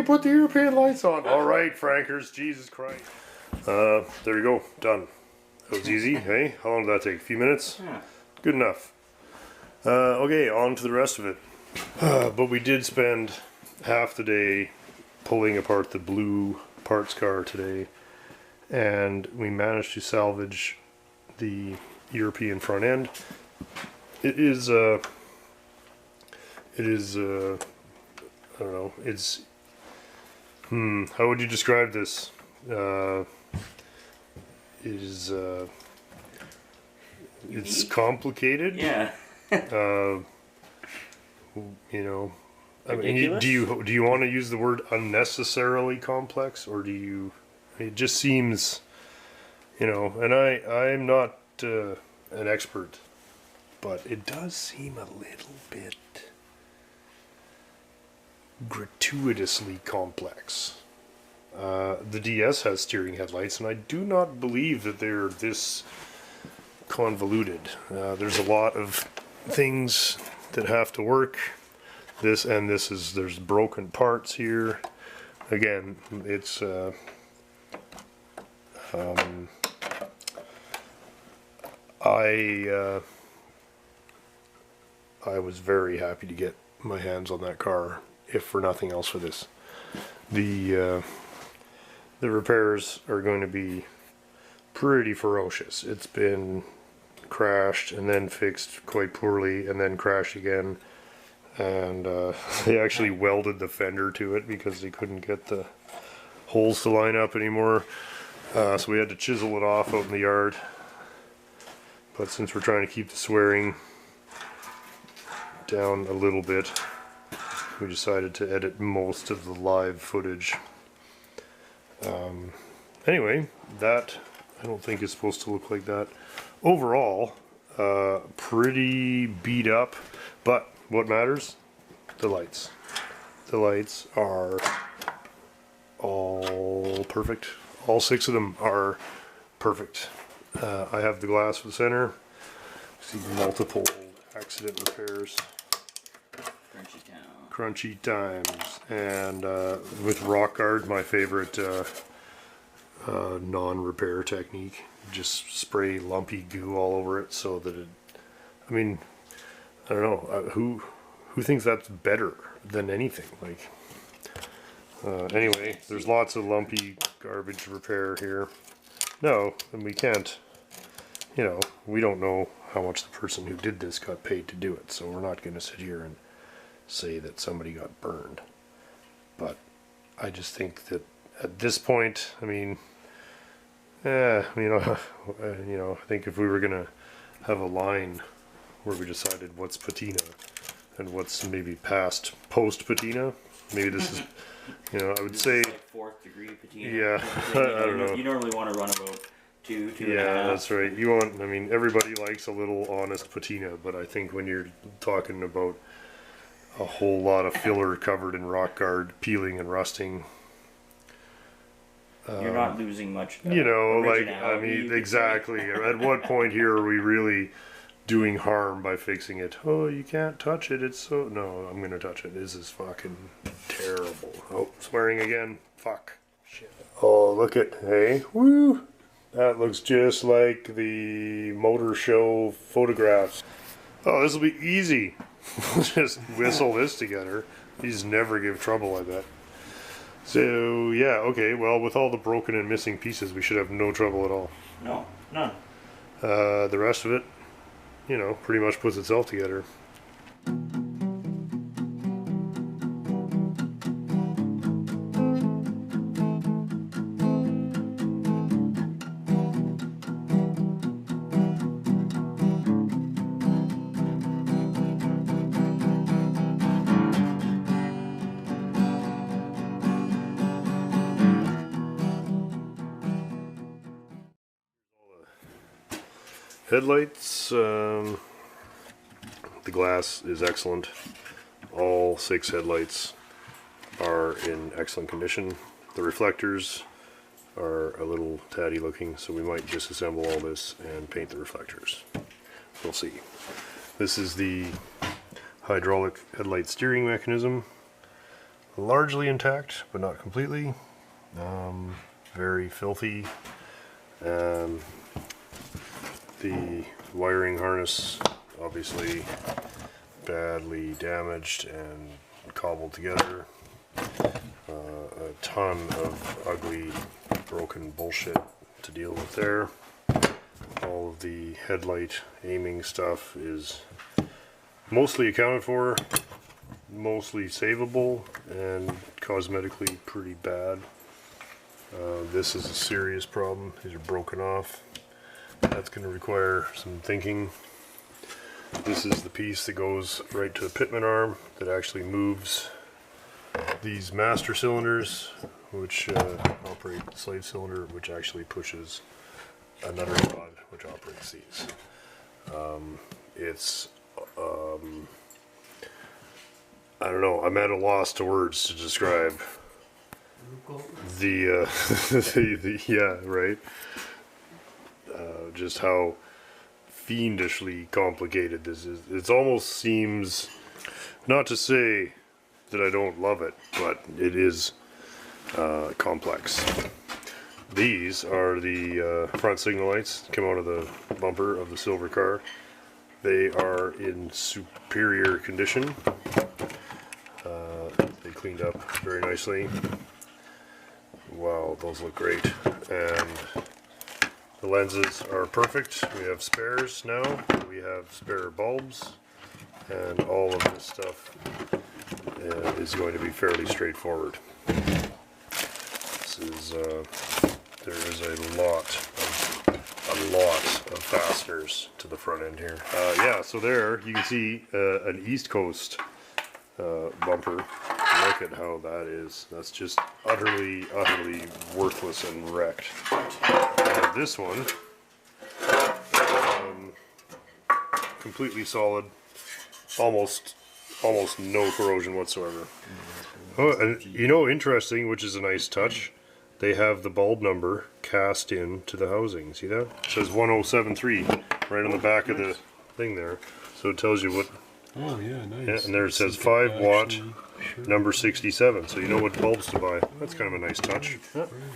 put the European lights on. All right, Frankers, Jesus Christ. There we go, done. That was easy, hey? How long did that take? A few minutes? Yeah. Good enough. Okay, on to the rest of it. But we did spend half the day pulling apart the blue parts car today, and we managed to salvage the European front end. It is I don't know, it's how would you describe this? It's complicated. Yeah. You know, I mean, do you want to use the word unnecessarily complex, or do you? It just seems, you know, and I'm not an expert, but it does seem a little bit gratuitously complex. The DS has steering headlights, and I do not believe that they're this convoluted. There's a lot of things that have to work. There's broken parts here. Again, it's I was very happy to get my hands on that car, if for nothing else for this. The repairs are going to be pretty ferocious. It's been crashed and then fixed quite poorly and then crashed again, and they actually welded the fender to it because they couldn't get the holes to line up anymore, so we had to chisel it off out in the yard. But since we're trying to keep the swearing down a little bit, we decided to edit most of the live footage. Anyway, that I don't think is supposed to look like that. Overall, pretty beat up, but what matters? The lights. The lights are all perfect. All 6 of them are perfect. I have the glass for the center. See multiple accident repairs. Crunchy times. And with rock guard, my favorite non-repair technique. Just spray lumpy goo all over it so that it, I mean, I don't know, who thinks that's better than anything? Like, anyway, there's lots of lumpy garbage repair here. No, and we can't, you know, we don't know how much the person who did this got paid to do it, so we're not going to sit here and say that somebody got burned. But I just think that at this point, I mean, I think if we were going to have a line where we decided what's patina and what's maybe past post patina, maybe this is, you know, I would say like 4th degree patina. Yeah, I don't know. You normally want to run about 2 and a yeah, half. that's right. You want, I mean, everybody likes a little honest patina, but I think when you're talking about a whole lot of filler covered in rock guard, peeling and rusting, you're not losing much. You know, like, I mean, exactly. At what point here are we really doing harm by fixing it? Oh, you can't touch it. It's so... No, I'm going to touch it. This is fucking terrible. Oh, swearing again. Fuck. Shit. Oh, look at... Hey. Woo! That looks just like the motor show photographs. Oh, this will be easy. We'll just whistle this together. These never give trouble, I bet. So, yeah, okay, well, with all the broken and missing pieces, we should have no trouble at all. No, none. The rest of it, you know, pretty much puts itself together. Headlights, the glass is excellent. All 6 headlights are in excellent condition. The reflectors are a little tatty looking, so we might disassemble all this and paint the reflectors. We'll see. This is the hydraulic headlight steering mechanism. largely intact, but not completely. Very filthy. The wiring harness, obviously badly damaged and cobbled together. A ton of ugly, broken bullshit to deal with there. All of the headlight aiming stuff is mostly accounted for, mostly savable, and cosmetically pretty bad. This is a serious problem. These are broken off. That's going to require some thinking. This is the piece that goes right to the pitman arm that actually moves these master cylinders, which operate the slave cylinder, which actually pushes another rod which operates these. It's I don't know, I'm at a loss to words to describe the yeah, right, just how fiendishly complicated this is. It almost seems, not to say that I don't love it, but it is complex. These are the front signal lights that come out of the bumper of the silver car. They are in superior condition. They cleaned up very nicely. Wow, those look great. And the lenses are perfect. We have spares now. We have spare bulbs. And all of this stuff is going to be fairly straightforward. This is, there is a lot of fasteners to the front end here. Yeah, so there you can see an East Coast bumper. Look at how that is. That's just utterly worthless and wrecked. And this one, completely solid, almost no corrosion whatsoever. Oh, and you know, interesting, which is a nice touch, they have the bulb number cast into the housing. See that? It says 1073 right on the back of the thing there. So it tells you what. Oh yeah, nice. Yeah, and there it says 5 watt, number 67. So you know what bulbs to buy. That's kind of a nice touch.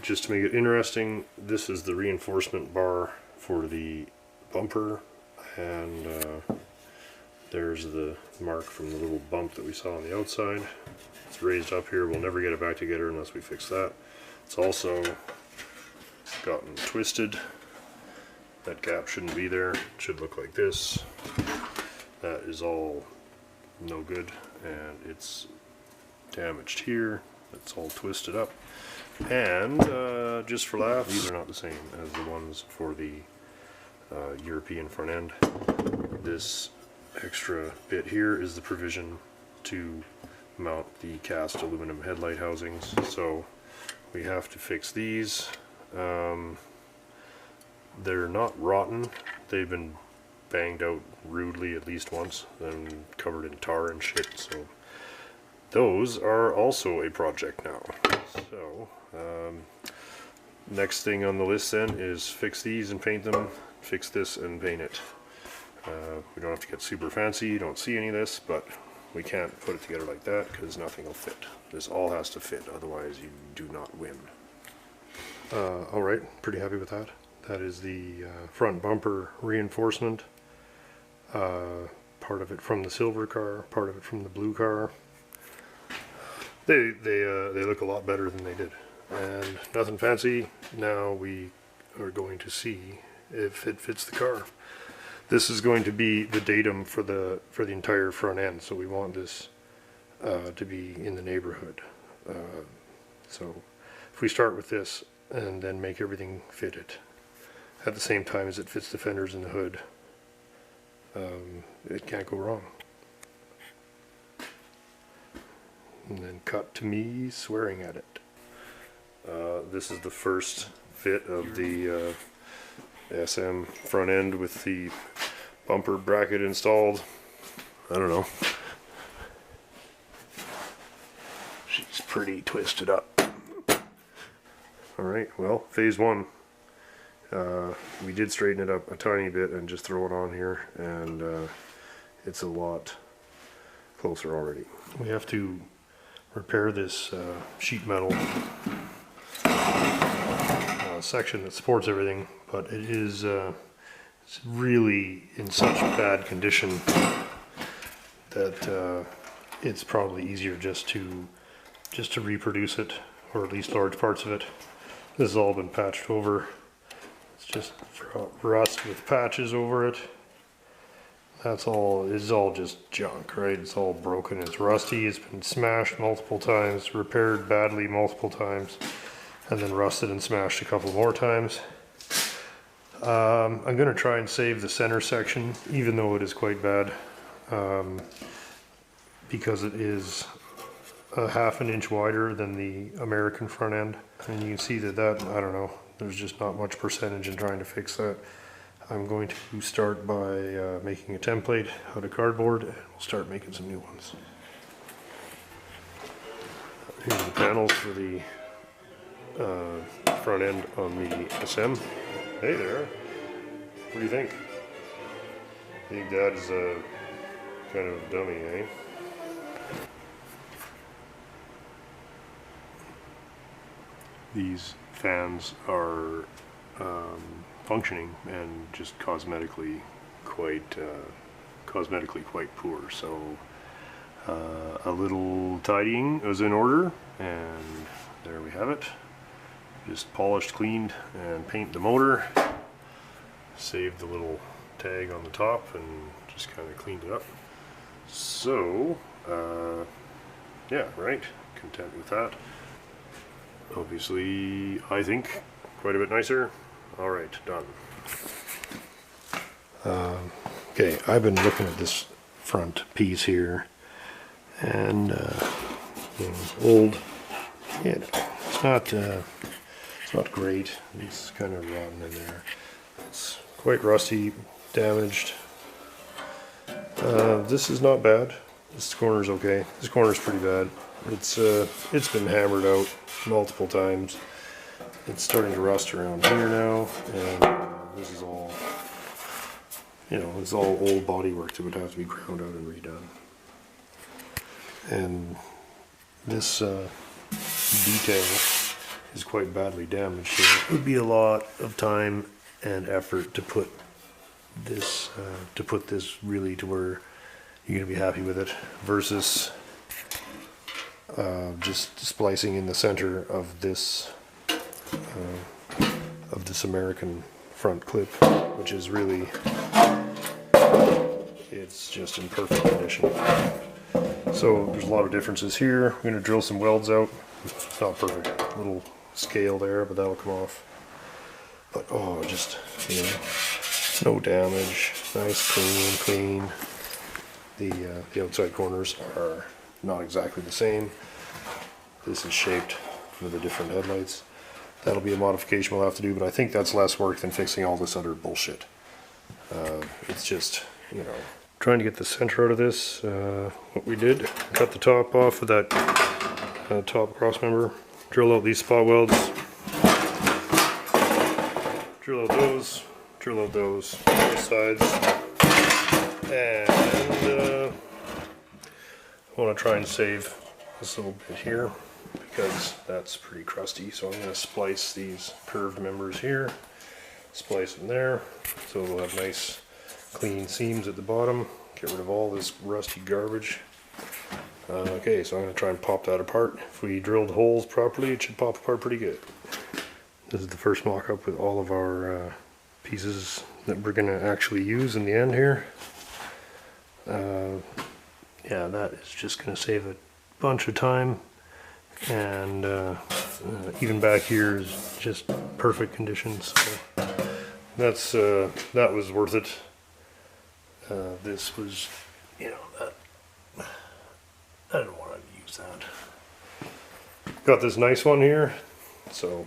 Just to make it interesting, this is the reinforcement bar for the bumper, and there's the mark from the little bump that we saw on the outside. It's raised up here. We'll never get it back together unless we fix that. It's also gotten twisted. That gap shouldn't be there. It should look like this. That is all no good, and it's damaged here. It's all twisted up. And just for laughs, these are not the same as the ones for the European front end. This extra bit here is the provision to mount the cast aluminum headlight housings. So we have to fix these. They're not rotten. They've been banged out rudely at least once and covered in tar and shit. So those are also a project now. So next thing on the list then is fix these and paint them. Fix this and paint it. We don't have to get super fancy. You don't see any of this, but we can't put it together like that because nothing will fit. This all has to fit, otherwise you do not win. Alright, pretty happy with that. That is the front bumper reinforcement. Part of it from the silver car, part of it from the blue car. They look a lot better than they did. And nothing fancy. Now we are going to see if it fits the car. This is going to be the datum for the entire front end, so we want this to be in the neighborhood. So if we start with this and then make everything fit it at the same time as it fits the fenders and the hood, it can't go wrong. And then cut to me swearing at it. This is the first fit of the SM front end with the bumper bracket installed. I don't know. She's pretty twisted up. Alright, well, phase one. We did straighten it up a tiny bit and just throw it on here, and it's a lot closer already. We have to repair this sheet metal section that supports everything, but it is it's really in such bad condition that it's probably easier just to reproduce it, or at least large parts of it. This has all been patched over. It's just rust with patches over it. That's all, it's all just junk, right? It's all broken, it's rusty, it's been smashed multiple times, repaired badly multiple times, and then rusted and smashed a couple more times. I'm gonna try and save the center section, even though it is quite bad, because it is a ½ an inch wider than the American front end. And you can see that, I don't know, there's just not much percentage in trying to fix that. I'm going to start by making a template out of cardboard, and we'll start making some new ones. Here's the panels for the front end on the SM. Hey there, what do you think? I think Dad's kind of a dummy, eh? These fans are functioning and just cosmetically quite poor. So a little tidying was in order, and there we have it. Just polished, cleaned, and paint the motor. Saved the little tag on the top and just kind of cleaned it up. So yeah, right, content with that. Obviously, I think quite a bit nicer. All right, done. Okay, I've been looking at this front piece here, and you know, old. Yeah, it's not great. It's kind of rotten in there. It's quite rusty, damaged. This is not bad. This corner's okay. This corner's pretty bad. It's been hammered out multiple times. It's starting to rust around here now, and this is all, you know, it's all old bodywork that would have to be ground out and redone. And this detail is quite badly damaged here. It would be a lot of time and effort to put this really to where you're going to be happy with it, versus just splicing in the center of this American front clip, which is really, it's just in perfect condition. So there's a lot of differences here. I'm going to drill some welds out. It's not perfect, little scale there, but that'll come off. But oh, just, you know, no damage, nice, clean. The outside corners are not exactly the same. This is shaped for the different headlights. That'll be a modification we'll have to do, but I think that's less work than fixing all this other bullshit. It's just, you know, trying to get the center out of this. What we did, cut the top off of that top cross member, drill out these spot welds, drill out those, both sides, and I want to try and save this little bit here, because that's pretty crusty. So I'm going to splice these curved members here, splice them there, so we'll have nice clean seams at the bottom, get rid of all this rusty garbage. Okay, so I'm going to try and pop that apart. If we drilled holes properly, it should pop apart pretty good. This is the first mock-up with all of our pieces that we're going to actually use in the end here. Yeah, that is just going to save a bunch of time, and even back here is just perfect condition, so that's that was worth it. This was, you know, I don't want to use that. Got this nice one here, so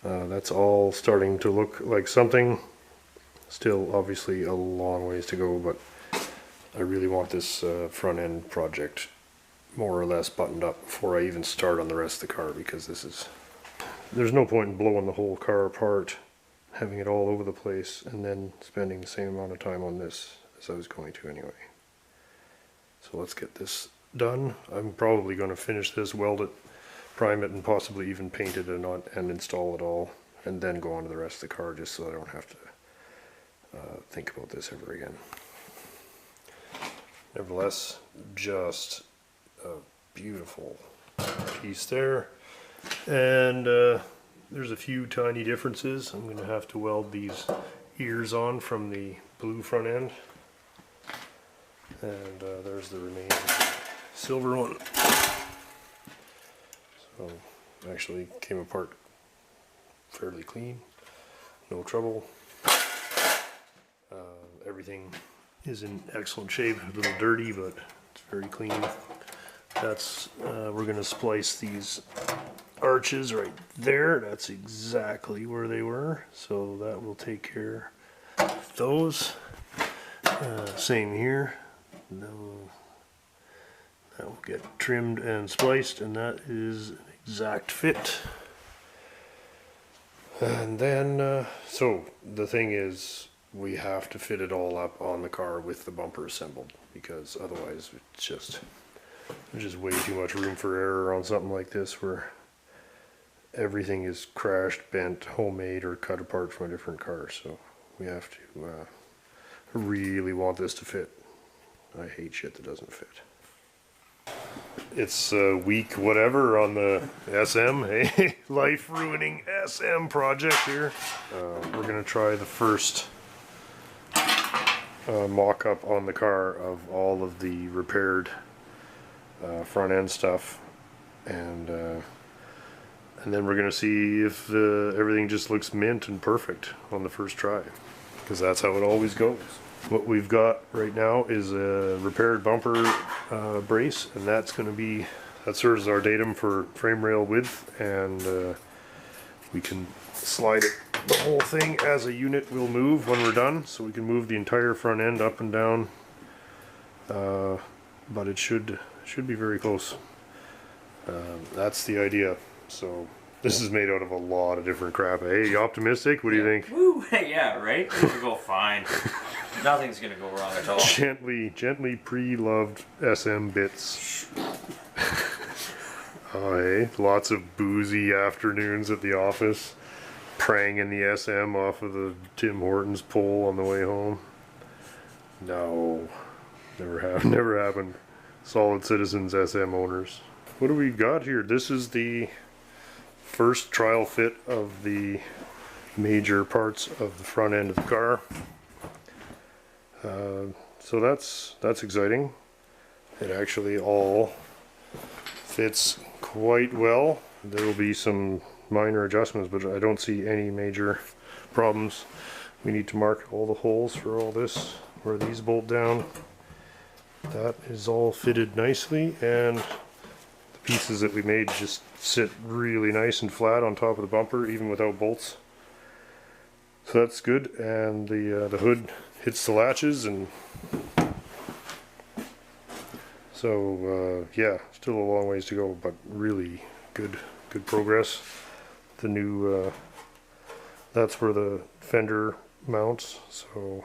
that's all starting to look like something. Still obviously a long ways to go, but I really want this front end project more or less buttoned up before I even start on the rest of the car, because there's no point in blowing the whole car apart, having it all over the place, and then spending the same amount of time on this as I was going to anyway. So let's get this done. I'm probably going to finish this, weld it, prime it, and possibly even paint it and install it all, and then go on to the rest of the car, just so I don't have to think about this ever again. Nevertheless, just a beautiful piece there. And there's a few tiny differences. I'm going to have to weld these ears on from the blue front end. And there's the remaining silver one. So actually came apart fairly clean, no trouble. Everything is in excellent shape, a little dirty, but it's very clean. That's we're going to splice these arches right there. That's exactly where they were, so that will take care of those. Same here. No, that will get trimmed and spliced, and that is an exact fit. And then so the thing is, we have to fit it all up on the car with the bumper assembled, because otherwise it's just, there's just way too much room for error on something like this, where everything is crashed, bent, homemade, or cut apart from a different car. So we have to really want this to fit. I hate shit that doesn't fit. It's week whatever on the SM, hey, life-ruining SM project here. We're gonna try the first mock-up on the car of all of the repaired front end stuff, and then we're gonna see if everything just looks mint and perfect on the first try, because that's how it always goes. What we've got right now is a repaired bumper brace, and that serves as our datum for frame rail width, and we can slide it. The whole thing as a unit will move when we're done, so we can move the entire front end up and down, but it should be very close. That's the idea. So this is made out of a lot of different crap. Hey, you optimistic? What do you think? Woo! Yeah, right? It's gonna go fine. Nothing's gonna go wrong at all. Gently pre-loved SM bits. Oh, hey, lots of boozy afternoons at the office, pranging the SM off of the Tim Hortons pole on the way home. No, never happened. Solid citizens SM owners. What do we got here? This is the first trial fit of the major parts of the front end of the car. So that's exciting. It actually all fits quite well. There will be some minor adjustments, but I don't see any major problems. We need to mark all the holes for all this, where these bolt down. That is all fitted nicely, and the pieces that we made just sit really nice and flat on top of the bumper, even without bolts. So that's good, and the hood hits the latches, and so yeah, still a long ways to go, but really good progress. The new that's where the fender mounts, so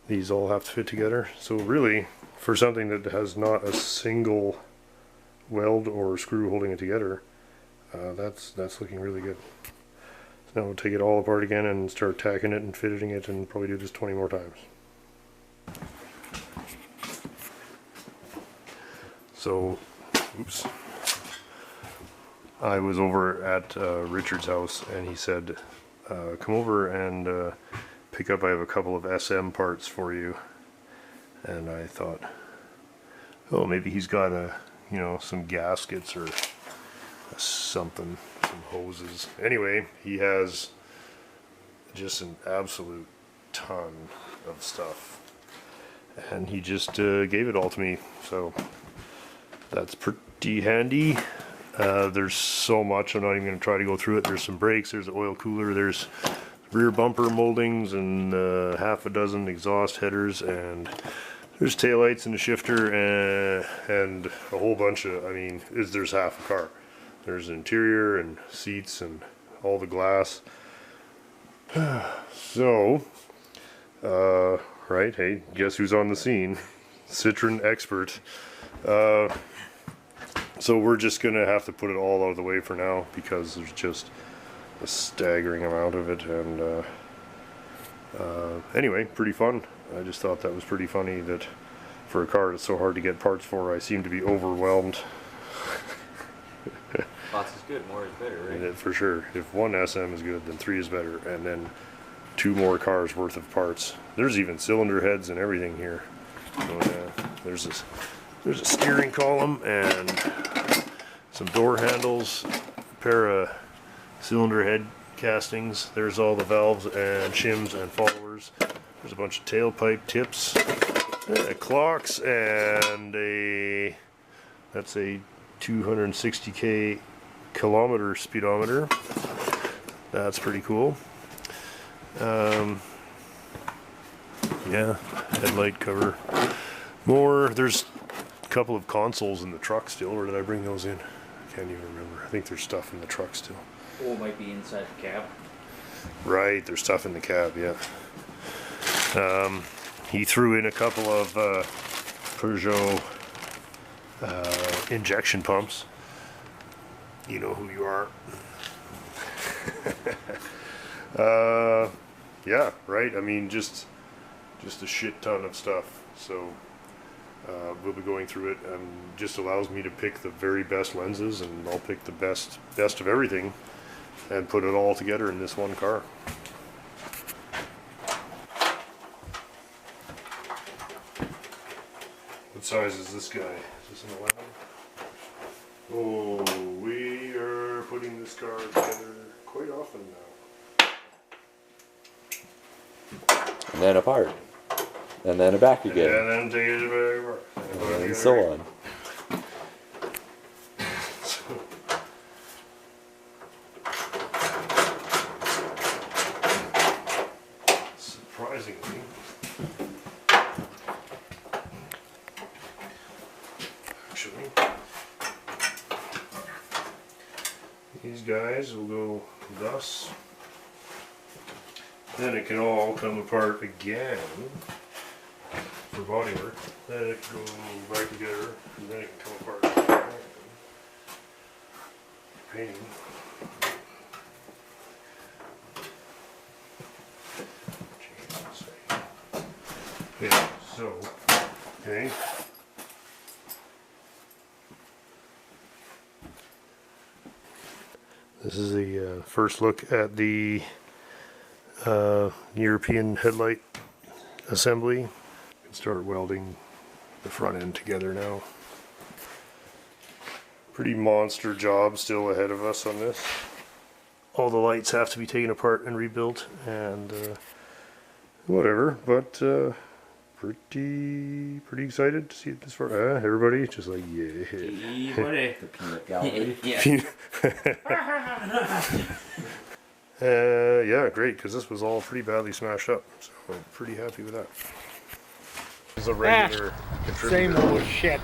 these all have to fit together. So really, for something that has not a single weld or screw holding it together, that's looking really good. So now we'll take it all apart again and start tacking it and fitting it, and probably do this 20 more times. So, oops. I was over at Richard's house, and he said, come over and pick up, I have a couple of SM parts for you. And I thought, oh, maybe he's got some gaskets or something, some hoses. Anyway, he has just an absolute ton of stuff, and he just gave it all to me, so that's pretty handy. There's so much, I'm not even going to try to go through it. There's some brakes, there's an oil cooler, there's rear bumper moldings, and half a dozen exhaust headers, and there's taillights and a shifter, and a whole bunch of, there's half a car. There's interior and seats and all the glass. So, right, hey, guess who's on the scene? Citroen expert. So we're just gonna have to put it all out of the way for now because there's just a staggering amount of it, and anyway, pretty fun. I just thought that was pretty funny that for a car that's so hard to get parts for, I seem to be overwhelmed. Lots is good, more is better, right? For sure. If one SM is good, then 3 is better, and then 2 more cars worth of parts. There's even cylinder heads and everything here. So, there's a steering column and some door handles, a pair of cylinder head castings. There's all the valves and shims and followers. There's a bunch of tailpipe tips, clocks, and that's a 260k kilometer speedometer. That's pretty cool. Yeah, headlight cover. More, there's a couple of consoles in the truck still. Where did I bring those in? I can't even remember. I think there's stuff in the truck still. Oh, it might be inside the cab. Right, there's stuff in the cab, yeah. He threw in a couple of Peugeot injection pumps. You know who you are. Yeah, right. I mean, just a shit ton of stuff. So we'll be going through it. Just allows me to pick the very best lenses, and I'll pick the best of everything and put it all together in this one car. What size is this guy? Is this an 11? Oh, we are putting this car together quite often now. And then apart. And then back again. And then take it back apart. And so on. Surprisingly, actually, these guys will go thus. Then it can all come apart again for bodywork. Then it can go back together, and then it can come apart again. Painting. Yeah, so, okay. This is the first look at the European headlight assembly. Start welding the front end together now. Pretty monster job still ahead of us on this. All the lights have to be taken apart and rebuilt, and whatever, but pretty excited to see it this far. Everybody just like, yeah. Hey, buddy. The peanut gallery. Yeah. Yeah, great, because this was all pretty badly smashed up, so I'm pretty happy with that. This is a regular contributor. Same old shit.